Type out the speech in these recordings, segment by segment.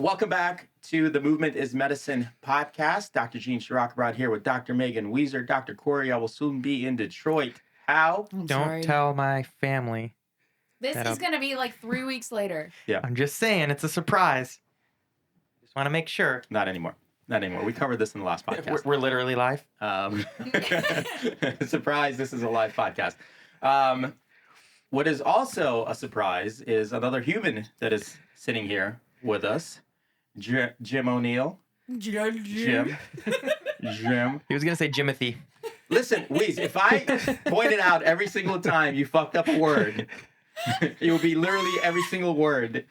Welcome back to the Movement is Medicine podcast. Dr. Gene Shirakarad here with Dr. Megan Weezer. Dr. Corey, I will soon be in Detroit. How? I'm Don't sorry. tell my family. This is going to be like 3 weeks later. Yeah. I'm just saying, it's a surprise. Just want to make sure. Not anymore. Not anymore. We covered this in the last podcast. We're literally live. Surprise, this is a live podcast. What is also a surprise is another human that is sitting here with us, Jim O'Neill. Jim. He was going to say Jimothy. Listen, Weez, if I pointed out every single time you fucked up a word, it would be literally every single word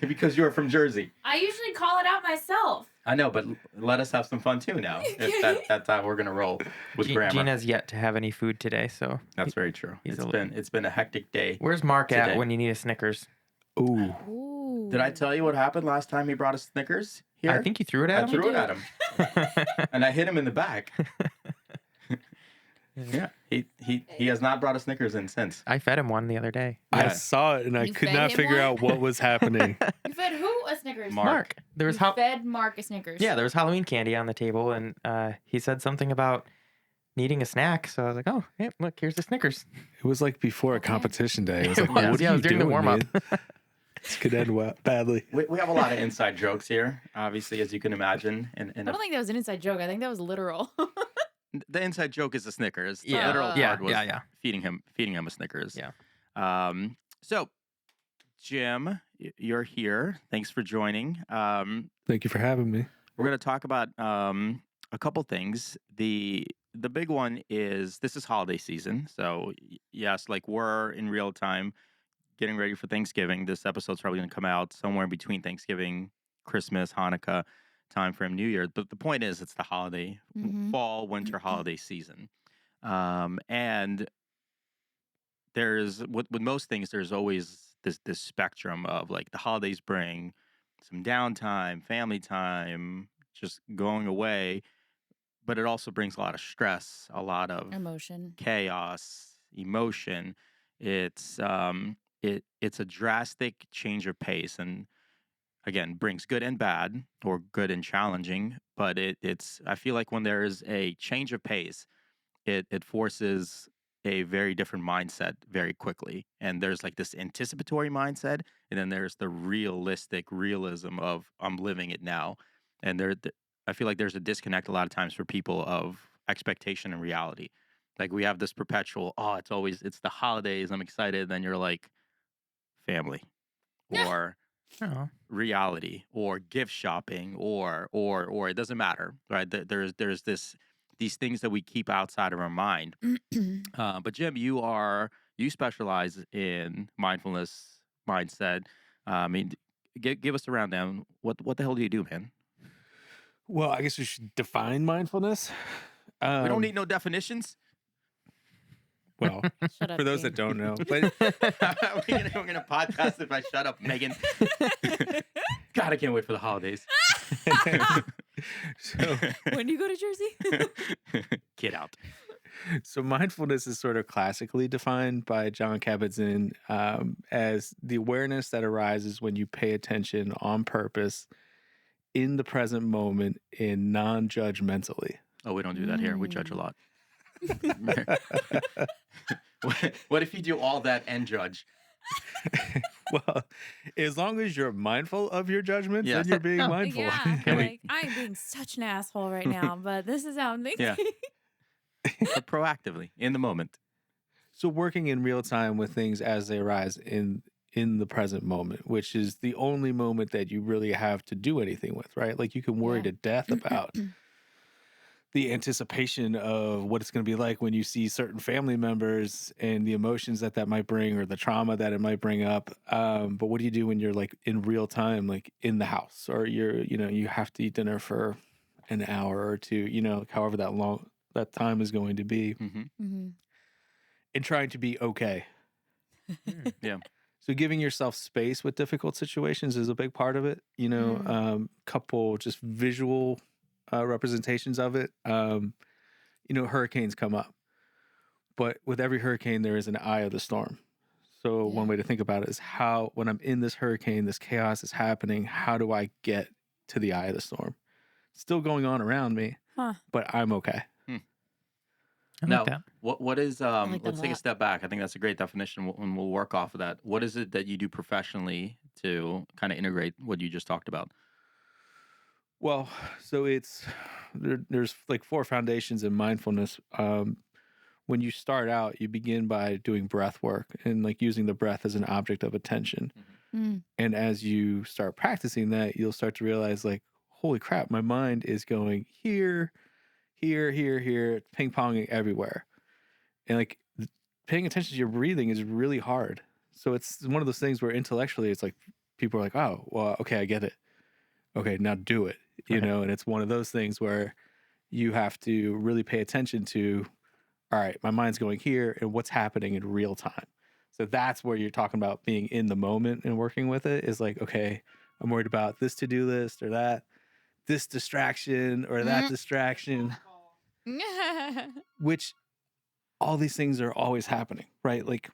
because you're from Jersey. I usually call it out myself. I know, but let us have some fun too now. If that's how we're gonna roll with grammar. Gene has yet to have any food today, so That's very true. He's It's been a hectic day. where's Mark Today. at when you need a Snickers? Ooh. Ooh. Did I tell you what happened last time he brought us Snickers here? I think you threw it at I him. threw it at him. And I hit him in the back. Yeah. He has not brought us Snickers in since. I fed him one the other day. Yeah. I saw it and I You could fed not him figure one? out what was happening. You fed who a Snickers? Mark. There was You fed Mark a Snickers. there was Halloween candy on the table, and he said something about needing a snack. So I was like, "Oh, hey, look, here's the Snickers." It was like before a Okay. competition day. I was It like, was, what yeah, are it you was during the doing, warm-up. man? This could end badly. We have a lot of inside jokes here, obviously, as you can imagine. I don't think that was an inside joke. I think that was literal. The inside joke is the Snickers. The Yeah. literal Yeah, part was yeah. feeding him a Snickers. Yeah. So, Jim, you're here. Thanks for joining. Thank you for having me. We're going to talk about a couple things. The big one is this is holiday season. So, yes, like we're in real time getting ready for Thanksgiving. This episode's probably going to come out somewhere between Thanksgiving, Christmas, Hanukkah time frame, New Year. But the point is, it's the holiday, Mhm. fall, winter holiday season. And there's with most things, there's always this spectrum of like the holidays bring some downtime, family time, just going away, but it also brings a lot of stress, a lot of Emotion. chaos, emotion. It's it's a drastic change of pace, and again brings good and bad, or good and challenging. But it's I feel like when there is a change of pace, it forces a very different mindset very quickly. And there's like this anticipatory mindset, and then there's the realistic realism of I'm living it now. And I feel like there's a disconnect a lot of times for people of expectation and reality. Like we have this perpetual, oh, it's the holidays, I'm excited. Then you're like, family, or Oh. reality, or gift shopping, or it doesn't matter, right? There's these things that we keep outside of our mind. But Jim, you specialize in mindfulness mindset. I mean, give us a rundown. What the hell do you do, man? Well, I guess we should define mindfulness. We don't need no definitions. Well, Shut up. for those Gene. that don't know, but we're gonna podcast if I shut up, Megan. God, I can't wait for the holidays. so When do you go to Jersey? Get out. So mindfulness is sort of classically defined by John Kabat-Zinn as the awareness that arises when you pay attention on purpose in the present moment and non-judgmentally. Oh, we don't do that here. We judge a lot. What if you do all that and judge? Well, as long as you're mindful of your judgments, Yes. then you're being Oh. mindful. Yeah. Can we- Like, I'm being such an asshole right now, but this is how I'm thinking. Yeah. But proactively, in the moment. So working in real time with things as they arise in the present moment, which is the only moment that you really have to do anything with, right? Like you can worry Yeah. to death about the anticipation of what it's going to be like when you see certain family members and the emotions that might bring or the trauma that it might bring up. But what do you do when you're like in real time, like in the house, or you have to eat dinner for an hour or two, however that time is going to be, Mm-hmm. Mm-hmm. and trying to be okay. Yeah. So giving yourself space with difficult situations is a big part of it. Couple just visual representations of it. Hurricanes come up, but with every hurricane, there is an eye of the storm. So one Yeah. way to think about it is when I'm in this hurricane, this chaos is happening, how do I get to the eye of the storm. Still going on around me, Huh. but I'm okay. I like Now, that. what is I like that let's a take a lot. step back. I think that's a great definition, and we'll work off of that. What is it that you do professionally to kind of integrate what you just talked about? Well, so there's like 4 foundations in mindfulness. When you start out, you begin by doing breath work and like using the breath as an object of attention. Mm. And as you start practicing that, you'll start to realize like, holy crap, my mind is going here, here, here, here, ping ponging everywhere. And like paying attention to your breathing is really hard. So it's one of those things where intellectually it's like people are like, oh, well, okay, I get it. Okay, now do it. And it's one of those things where you have to really pay attention to, all right, my mind's going here and what's happening in real time. So that's where you're talking about being in the moment and working with it is like, okay, I'm worried about this to-do list or that, this distraction or that distraction, which all these things are always happening, right? Like,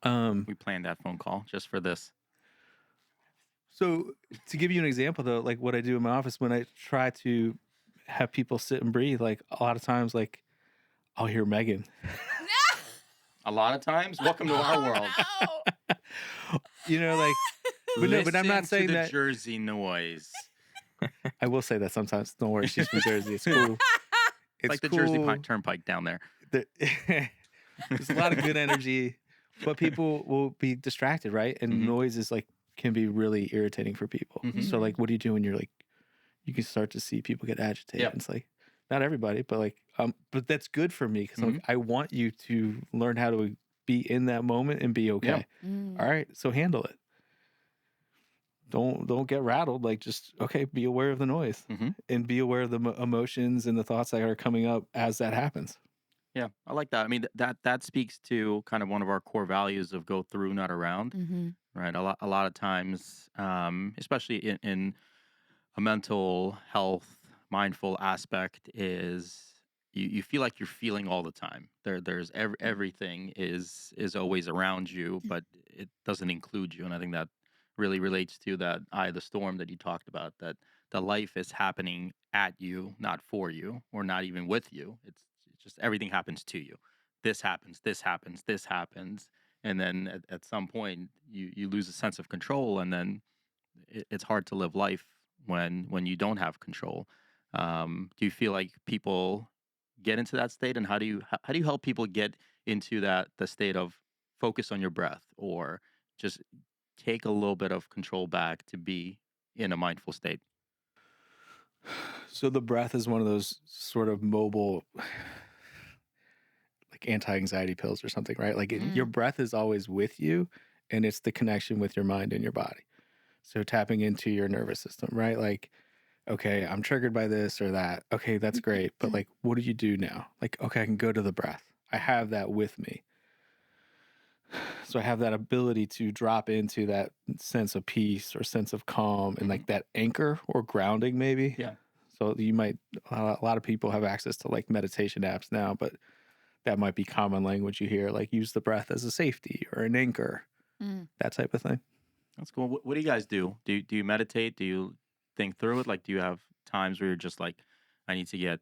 We planned that phone call just for this. so to give you an example though, like what I do in my office when I try to have people sit and breathe, like a lot of times, like I'll hear Megan. A lot of times, welcome to our world. Like, but no, but I'm not Listen saying to the that. Jersey noise. I will say that sometimes. Don't worry, she's from Jersey. It's cool. It's like the Jersey Turnpike down there. There's a lot of good energy, but people will be distracted, right? And noise is like can be really irritating for people. So like, what do you do when you're like, you can start to see people get agitated? Yep. It's like not everybody, but like, but that's good for me because like, I want you to learn how to be in that moment and be okay. Mm. All right, so handle it. Don't get rattled. Like just okay, be aware of the noise and be aware of the emotions and the thoughts that are coming up as that happens. Yeah, I like that. I mean, that speaks to kind of one of our core values of go through, not around. Mm-hmm. Right. A lot of times, especially in a mental health mindful aspect, is you feel like you're feeling all the time. There's everything is always around you, but it doesn't include you. And I think that really relates to that eye of the storm that you talked about. That the life is happening at you, not for you, or not even with you. It's just everything happens to you. This happens. This happens. This happens. And then at some point you lose a sense of control, and then it's hard to live life when you don't have control. Do you feel like people get into that state, and how do you help people get into the state of focus on your breath, or just take a little bit of control back to be in a mindful state? So the breath is one of those sort of mobile like anti-anxiety pills or something, right? Like your breath is always with you and it's the connection with your mind and your body. So tapping into your nervous system, right? Like, okay, I'm triggered by this or that. Okay, that's great. But like, what do you do now? Like, okay, I can go to the breath. I have that with me. So I have that ability to drop into that sense of peace or sense of calm and like that anchor or grounding maybe. Yeah. So you might, a lot of people have access to like meditation apps now, but that might be common language you hear, like use the breath as a safety or an anchor, that type of thing. That's cool. What do you guys do? Do you meditate? Do you think through it? Like, do you have times where you're just like, I need to get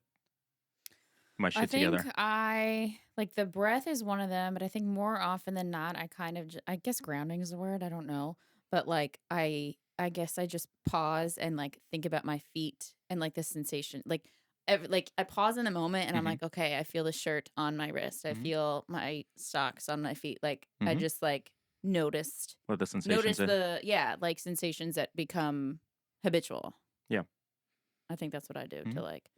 my I shit think together? I like the breath is one of them, but I think more often than not, I kind of, I guess grounding is the word. I don't know, but like I guess I just pause and like think about my feet and like the sensation, like I pause in the moment and I'm like, okay, I feel the shirt on my wrist. I feel my socks on my feet. Like I just like noticed, What are the sensations? like sensations that become habitual. Yeah. I think that's what I do to like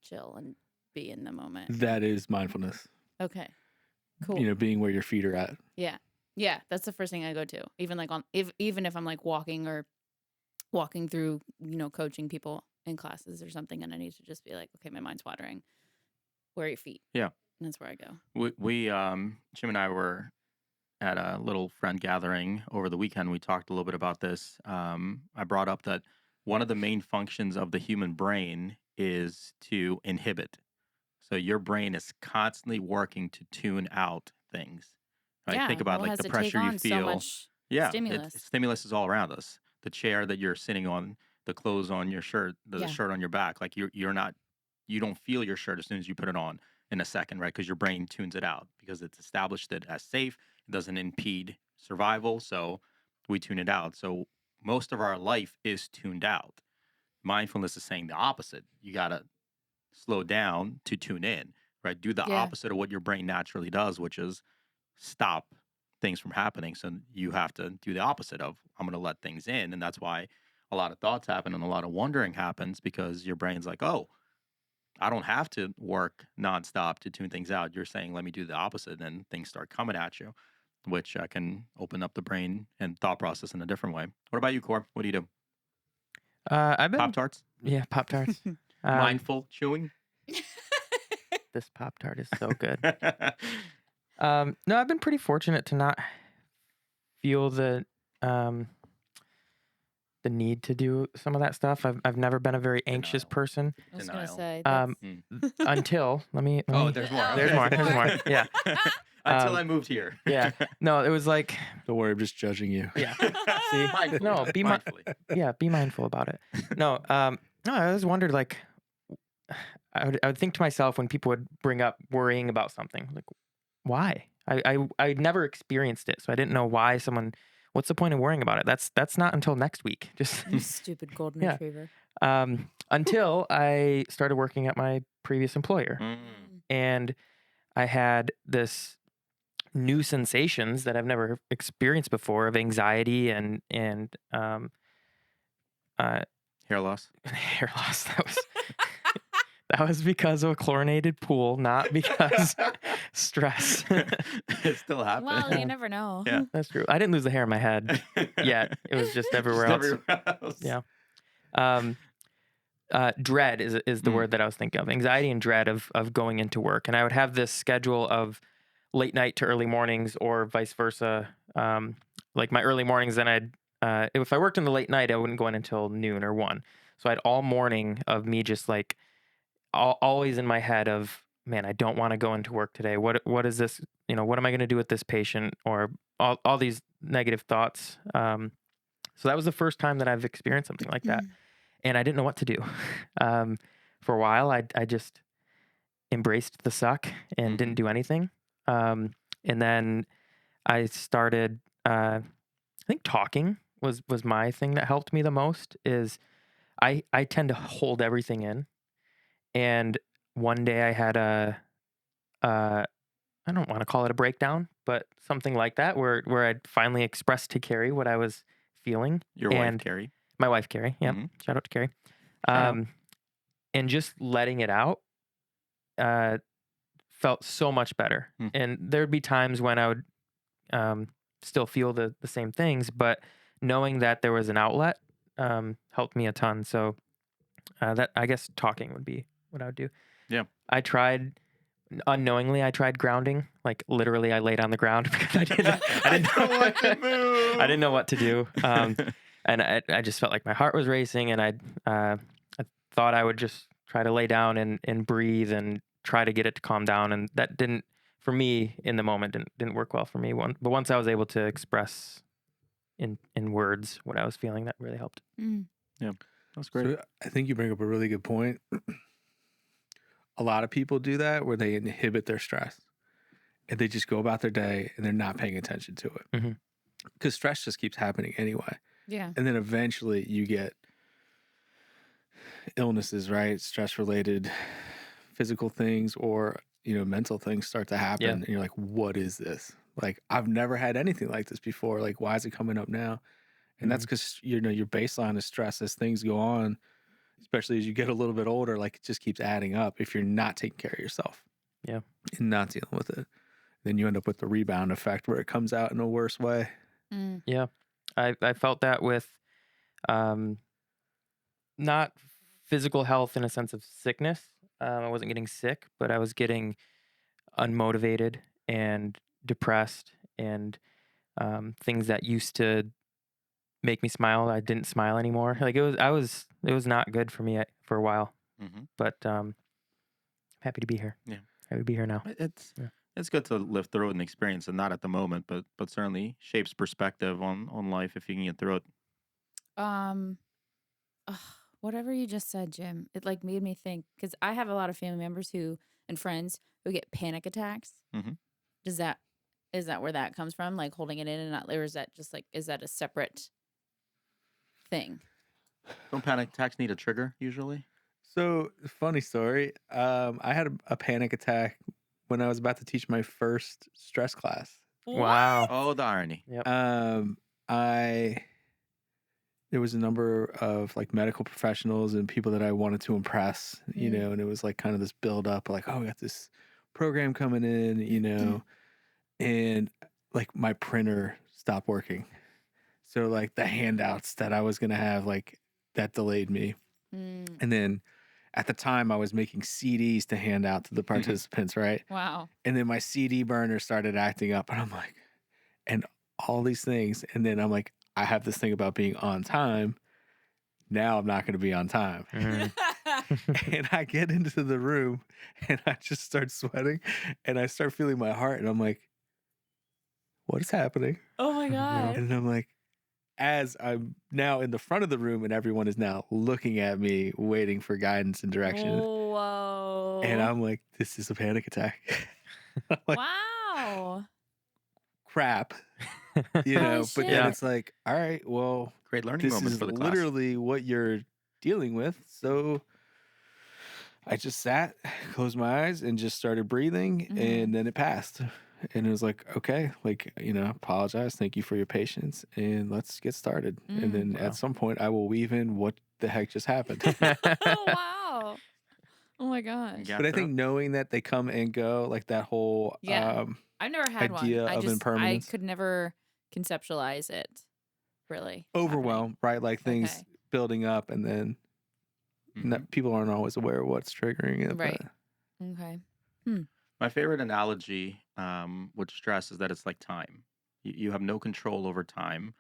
chill and be in the moment. That is mindfulness. Okay. Cool. Being where your feet are at. Yeah. Yeah. That's the first thing I go to. Even like even if I'm like walking through, coaching people in classes or something, and I need to just be like, okay, my mind's wandering. Where are your feet? Yeah. And that's where I go. We Jim and I were at a little friend gathering over the weekend. We talked a little bit about this. I brought up that one of the main functions of the human brain is to inhibit. So your brain is constantly working to tune out things. Right? Yeah. Think about well, it like has the to take pressure you on so feel. much Yeah, stimulus. stimulus is all around us. The chair that you're sitting on the clothes on your shirt, the Yeah. shirt on your back. Like you don't feel your shirt as soon as you put it on in a second, right? Because your brain tunes it out because it's established it as safe. It doesn't impede survival, so we tune it out. So most of our life is tuned out. Mindfulness is saying the opposite. You gotta slow down to tune in, right? Do the Yeah. opposite of what your brain naturally does, which is stop things from happening. So you have to do the opposite of I'm going to let things in, and that's why a lot of thoughts happen and a lot of wondering happens because your brain's like, oh, I don't have to work nonstop to tune things out. You're saying let me do the opposite, and things start coming at you, which can open up the brain and thought process in a different way. What about you, Corb? What do you do? I've Pop been tarts, Pop-Tarts. mindful chewing. This Pop-Tart is so good. No, I've been pretty fortunate to not feel the need to do some of that stuff. I've never been a very anxious Denial. person I was gonna Denial. say um, Mm. until let me. Oh, there's more. Oh, There's Okay. more. There's more. Yeah. Until Um, I moved here. Yeah. No, it was like, Don't worry, I'm just judging you. yeah. See, Mindfully. no, Mindfully. yeah, be mindful about it. No, no, I always wondered, like, I would think to myself when people would bring up worrying about something, like, why? I'd never experienced it, so I didn't know why someone. What's the point of worrying about it? That's not until next week. Just You stupid golden Yeah. retriever. until I started working at my previous employer, Mm. and I had this new sensations that I've never experienced before of anxiety and Hair loss. hair loss. That was because of a chlorinated pool, not because stress. It still happens. Well, you never know. Yeah. That's true. I didn't lose the hair in my head yet. It was just everywhere else. Else. Yeah. Dread is the word that I was thinking of. Anxiety and dread of going into work. And I would have this schedule of late night to early mornings or vice versa. Like my early mornings, then if I worked in the late night, I wouldn't go in until noon or 1. So I had all morning of me just like always in my head of, man, I don't want to go into work today. What is this? What am I going to do with this patient? Or all these negative thoughts. So that was the first time that I've experienced something like that. And I didn't know what to do. For a while, I just embraced the suck and didn't do anything. And then I started, I think talking was my thing that helped me the most. Is I tend to hold everything in. And one day I had I don't want to call it a breakdown, but something like that, where I'd finally expressed to Carrie what I was feeling. Your wife, And Carrie. my wife, Carrie. Yeah. Mhm. Shout out to Carrie. Shout out. And just letting it out felt so much better. Mm. And there'd be times when I would still feel the same things, but knowing that there was an outlet helped me a ton. So that, I guess, talking would be what I would do. Yeah. Unknowingly, I tried grounding. Like literally, I laid on the ground because I didn't don't want to move. I didn't know what to do. And I just felt like my heart was racing, and I thought I would just try to lay down and breathe and try to get it to calm down. And that didn't, for me in the moment, didn't work well for me. But once I was able to express in words what I was feeling, that really helped. That's great. So I think you bring up a really good point. A lot of people do that where they inhibit their stress and they just go about their day and they're not paying attention to it. Mhm. Because stress just keeps happening anyway. Yeah. And then eventually you get illnesses, right? Stress related physical things or, mental things start to happen. Yeah. And you're like, what is this? Like, I've never had anything like this before. Like, why is it coming up now? And that's because, your baseline is stress as things go on, especially as you get a little bit older, like it just keeps adding up if you're not taking care of yourself. Yeah. And not dealing with it. Then you end up with the rebound effect where it comes out in a worse way. Yeah. I felt that with not physical health in a sense of sickness. I wasn't getting sick, but I was getting unmotivated and depressed, and things that used to make me smile, I didn't smile anymore. Like it was not good for me for a while. Mhm. But happy to be here. Yeah. Happy to be here now. It's good to live through it and experience it, not at the moment, but certainly shapes perspective on life if you can get through it. whatever you just said, Jim, it like made me think because I have a lot of family members who and friends who get panic attacks. Hmm. Does that is that where that comes from? Like holding it in and not, or is that just like is that a separate thing? Don't panic attacks need a trigger usually? So funny story. I had a panic attack when I was about to teach my first stress class. Wow. Oh, the irony. Yep. I there was a number of like medical professionals and people that I wanted to impress, Mm. and it was like kind of this build up, like, oh, we got this program coming in, and like my printer stopped working. So like the handouts that I was gonna have, like that delayed me. Mm. And then at the time I was making CDs to hand out to the participants, right? Wow. And then my CD burner started acting up, and I'm like, and all these things. And then I'm like, I have this thing about being on time. Now I'm not going to be on time. Mhm. And I get into the room and I just start sweating and I start feeling my heart. And I'm like, what is happening? Oh my God. And I'm like, as I'm now in the front of the room and everyone is now looking at me, waiting for guidance and direction. Whoa. And I'm like, this is a panic attack. I'm like, wow. crap. Holy But then shit. it's like, all right, well, Great learning this moment is for the class. literally what you're dealing with. So I just sat, closed my eyes, and just started breathing, Mhm. and then it passed. And it was like, okay, like, apologize. Thank you for your patience, and let's get started. And then Wow. at some point, I will weave in what the heck just happened. Oh wow. Oh my gosh. Yeah. But I think knowing that they come and go, like that whole Yeah. I've never had one. idea I of just I impermanence, could never conceptualize it really happening. overwhelm, right? Like things Okay. building up, and then people aren't always aware of what's triggering it. Right. But Okay. My favorite analogy with stress is that it's like time. You have no control over time.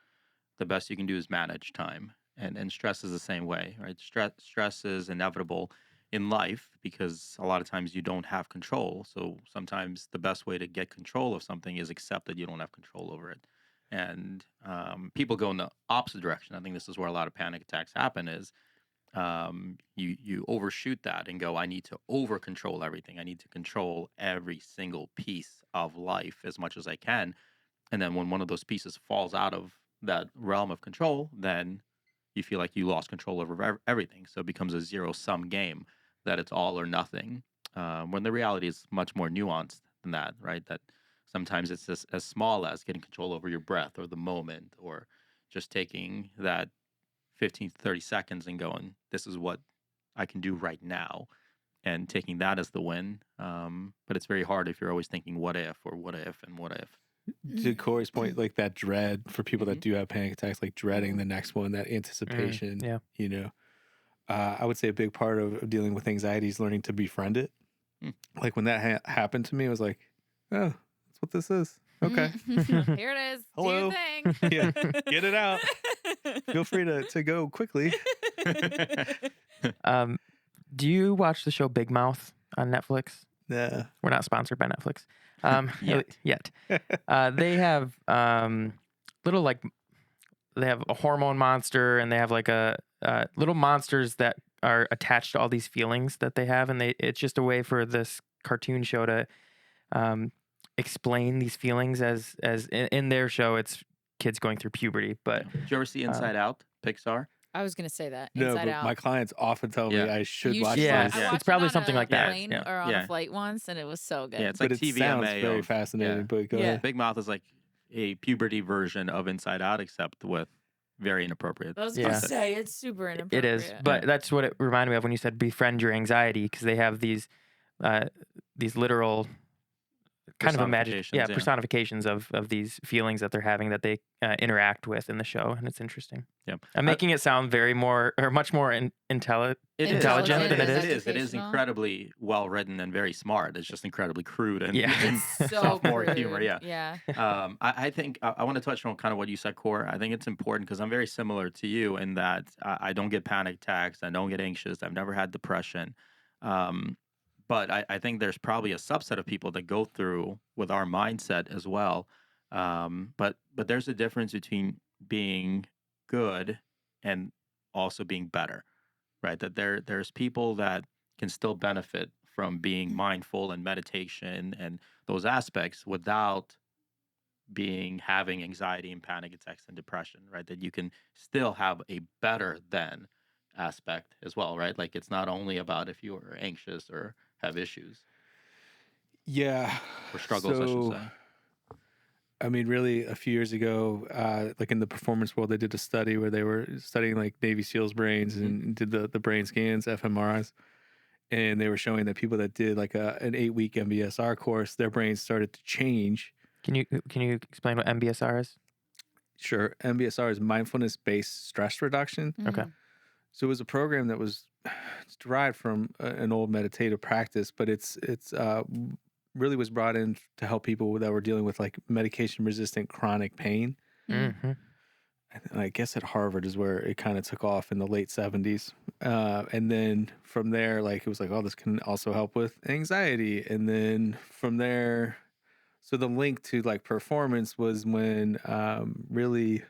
The best you can do is manage time. And stress is the same way, right? Stress is inevitable in life because a lot of times you don't have control. So sometimes the best way to get control of something is accept that you don't have control over it. And people go in the opposite direction. I think this is where a lot of panic attacks happen is you overshoot that and go, I need to over control everything. I need to control every single piece of life as much as I can. And then when one of those pieces falls out of that realm of control, then you feel like you lost control over everything. So it becomes a zero sum game that it's all or nothing. When the reality is much more nuanced than that, right? That sometimes it's just as small as getting control over your breath or the moment or just taking that 15 to 30 seconds and going, this is what I can do right now, and taking that as the win. But it's very hard if you're always thinking, what if, or what if, and what if. to Corey's point, like that dread for people that do have panic attacks, like dreading the next one, that anticipation, yeah. I would say a big part of dealing with anxiety is learning to befriend it. Mm. Like when that happened to me, I was like, oh, that's what this is. Okay. Here it is. Hello. Do your thing. Yeah, get it out. Feel free to go quickly. Do you watch the show Big Mouth on Netflix? Nah. We're not sponsored by Netflix. Yet. They have little like they have a hormone monster, and they have like a little monsters that are attached to all these feelings that they have, and it's just a way for this cartoon show to explain these feelings as in their show it's kids going through puberty. But Did you ever see Inside Out, Pixar? I was gonna say that. No, Inside but Out. my clients often tell me Yeah. I should You watch should Yeah, watch- this. I it's watched probably it on something a like that. plane Yeah. or on Yeah. a flight once, and it was so good. Yeah, it's But like it sounds TVMA. very of- fascinating. yeah. But go Yeah. ahead. Big Mouth is like a puberty version of Inside Out, except with very inappropriate. I was Yeah. gonna say it's super It inappropriate. is, but that's what it reminded me of when you said befriend your anxiety, because they have these literal kind of Personifications, yeah. personifications of these feelings that they're having that they interact with in the show, and it's interesting. Yeah. I'm making it sound much more intelligent It is. intelligent than it It is. is. It is Educational. incredibly well written and very smart. It's just incredibly crude and, Yeah. and It's so sophomore crude. humor. Yeah. Yeah. I think I want to touch on kind of what you said, Core. I think it's important because I'm very similar to you in that I don't get panic attacks. I don't get anxious. I've never had depression. But I think there's probably a subset of people that go through with our mindset as well. But there's a difference between being good and also being better. right? That there's people that can still benefit from being mindful and meditation and those aspects without having anxiety and panic attacks and depression, right? That you can still have a better than aspect as well, right? Like it's not only about if you're anxious or have issues Yeah. or struggles, I should So, say. I mean, really, a few years ago, like in the performance world, they did a study where they were studying like Navy SEALs brains Mhm. and did the brain scans, fMRIs, and they were showing that people that did like an 8-week MBSR course, their brains started to change. Can you explain what MBSR is? Sure, MBSR is mindfulness based stress reduction. Okay. So it was a program that was it's derived from an old meditative practice, but it's really was brought in to help people that were dealing with like medication resistant chronic pain. Mm-hmm. And I guess at Harvard is where it kind of took off in the late 70s. And then from there, like it was like, oh, this can also help with anxiety. And then from there, so the link to like performance was when really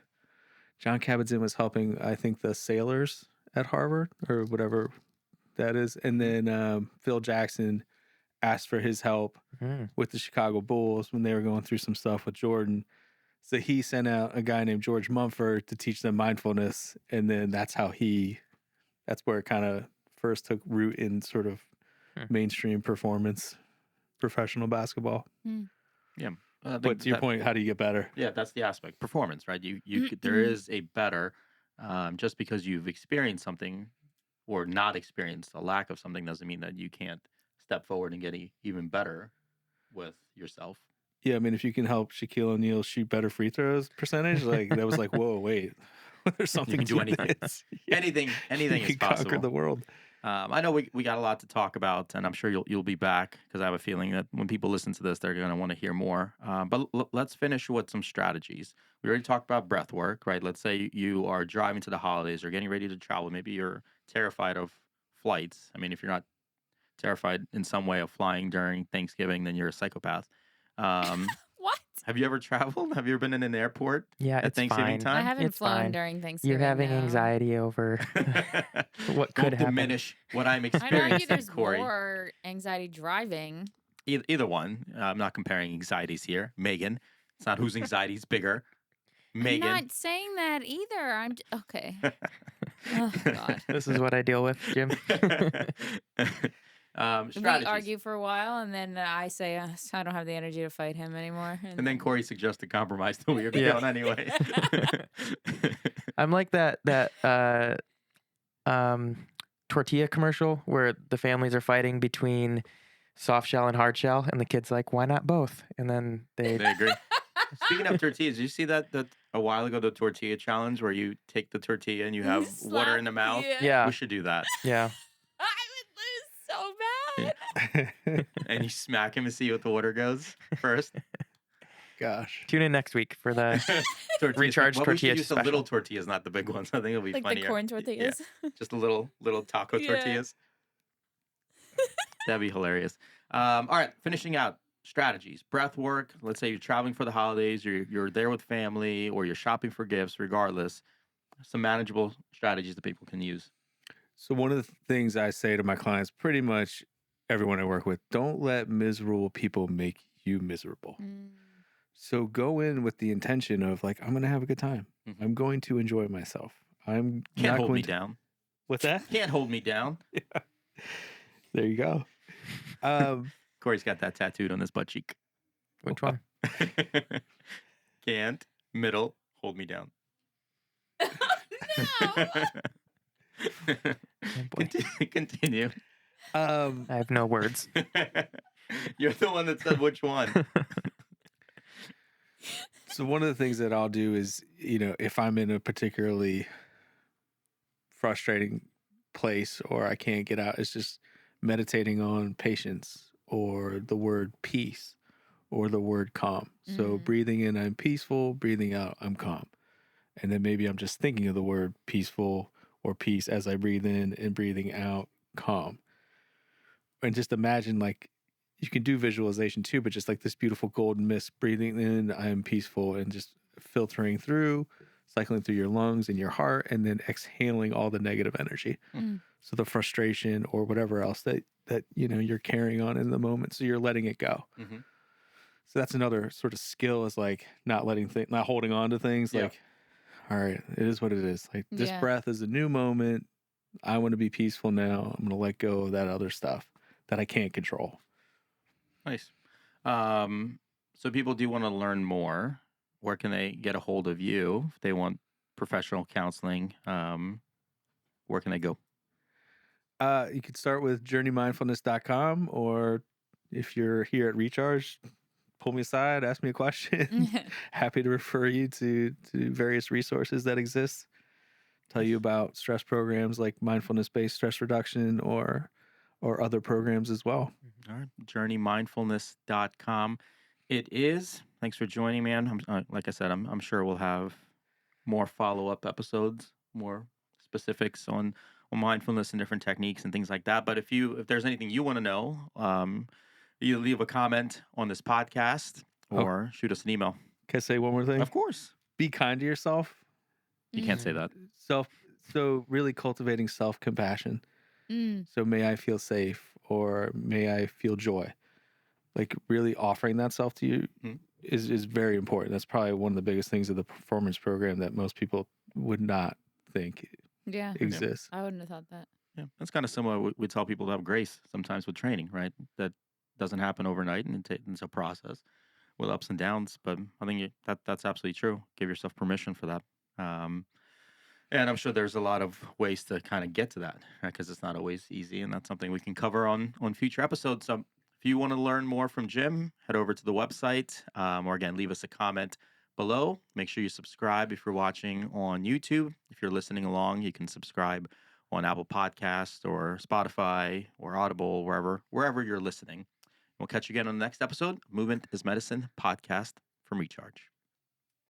John Kabat-Zinn was helping, I think, the sailors at Harvard or whatever that is. And then Phil Jackson asked for his help Mm. with the Chicago Bulls when they were going through some stuff with Jordan. So he sent out a guy named George Mumford to teach them mindfulness. And then that's where it kind of first took root in sort of mainstream performance, professional basketball. Yeah. I think But to your point, how do you get better? Yeah, that's the aspect. Performance, right? There is a better, just because you've experienced something or not experienced a lack of something doesn't mean that you can't step forward and get even better with yourself. Yeah, I mean, if you can help Shaquille O'Neal shoot better free throws percentage, like that was like, whoa, wait, there's something can do to anything. this. Yeah. Anything You is can conquer possible. the world. I know we got a lot to talk about, and I'm sure you'll be back because I have a feeling that when people listen to this, they're going to want to hear more. But let's finish with some strategies. We already talked about breath work, right? Let's say you are driving to the holidays or getting ready to travel. Maybe you're terrified of flights. I mean, if you're not terrified in some way of flying during Thanksgiving, then you're a psychopath. What? Have you ever traveled? Have you ever been in an airport Yeah, at it's Thanksgiving fine. I time? haven't It's flown fine. during Thanksgiving. You're having no. anxiety over what could Don't happen. diminish what I'm I know experiencing, there's Corey. more anxiety driving. Either one. I'm not comparing anxieties here. Megan. It's not whose anxiety is bigger. Megan. I'm not saying that either. Okay. Oh God. This is what I deal with, Jim. We Strategies. argue for a while, and then I say I don't have the energy to fight him anymore. And then Corey suggests a compromise that we are Yeah. going anyway. I'm like that tortilla commercial where the families are fighting between soft shell and hard shell, and the kid's like, "Why not both?" And then they They agree. Speaking of tortillas, did you see that a while ago, the tortilla challenge where you take the tortilla and you have water in the mouth? Yeah. We should do that. Yeah. I would lose so bad. And you smack him and see what the water goes first. Gosh. Tune in next week for the Tortillas. recharged We tortilla should use the special. little tortillas, not the big ones. I think it'll be Like funnier. the corn tortillas. Yeah. Just the little taco Yeah. tortillas. That'd be hilarious. All right, finishing out strategies, breath work. Let's say you're traveling for the holidays, you're there with family, or you're shopping for gifts. Regardless, some manageable strategies that people can use. So one of the things I say to my clients, pretty much everyone I work with, don't let miserable people make you miserable. So go in with the intention of like, I'm going to have a good time. Mhm. I'm going to enjoy myself. I'm Can't not hold going me to... down. What's that? Can't hold me down. There you go. Corey's got that tattooed on his butt cheek. Which one? Can't, middle, hold me down. No. Oh, boy. Continue. I have no words. You're the one that said which one. So one of the things that I'll do is, if I'm in a particularly frustrating place or I can't get out, it's just meditating on patience or the word peace or the word calm. So breathing in, I'm peaceful. Breathing out, I'm calm. And then maybe I'm just thinking of the word peaceful or peace as I breathe in and breathing out, calm. And just imagine like you can do visualization too, but just like this beautiful golden mist, breathing in, I'm peaceful, and just filtering through, cycling through your lungs and your heart, and then exhaling all the negative energy. Mm. So the frustration or whatever else that you're carrying on in the moment. So you're letting it go. Mm-hmm. So that's another sort of skill, is like not not holding on to things. Yeah. Like, all right, it is what it is. Like, this Yeah. breath is a new moment. I want to be peaceful now. I'm going to let go of that other stuff that I can't control. Nice. So people do want to learn more. Where can they get a hold of you if they want professional counseling? Where can they go? You could start with journeymindfulness.com, or if you're here at Recharge, pull me aside, ask me a question. Happy to refer you to various resources that exist. Tell you about stress programs like mindfulness-based stress reduction or other programs as well. All right. Journeymindfulness.com. It is. Thanks for joining, man. Like I said, I'm sure we'll have more follow-up episodes, more specifics on mindfulness and different techniques and things like that. But if there's anything you want to know, you leave a comment on this podcast Oh, or shoot us an email. can I say one more thing? Of course. Be kind to yourself. You can't say that. So really cultivating self-compassion. Mm. So may I feel safe, or may I feel joy. Like really offering that self to you Mhm. is very important. That's probably one of the biggest things of the performance program that most people would not think Yeah. exists. I wouldn't have thought that. Yeah, that's kind of similar. We tell people to have grace sometimes with training, right? That doesn't happen overnight, and it's a process with ups and downs. But I think that's absolutely true. Give yourself permission for that. And I'm sure there's a lot of ways to kind of get to that, because it's not always easy, and that's something we can cover on future episodes. So if you want to learn more from Jim, head over to the website, or again, leave us a comment below. Make sure you subscribe if you're watching on YouTube. If you're listening along, you can subscribe on Apple Podcasts or Spotify or Audible, wherever you're listening. We'll catch you again on the next episode. Movement is Medicine podcast from Recharge.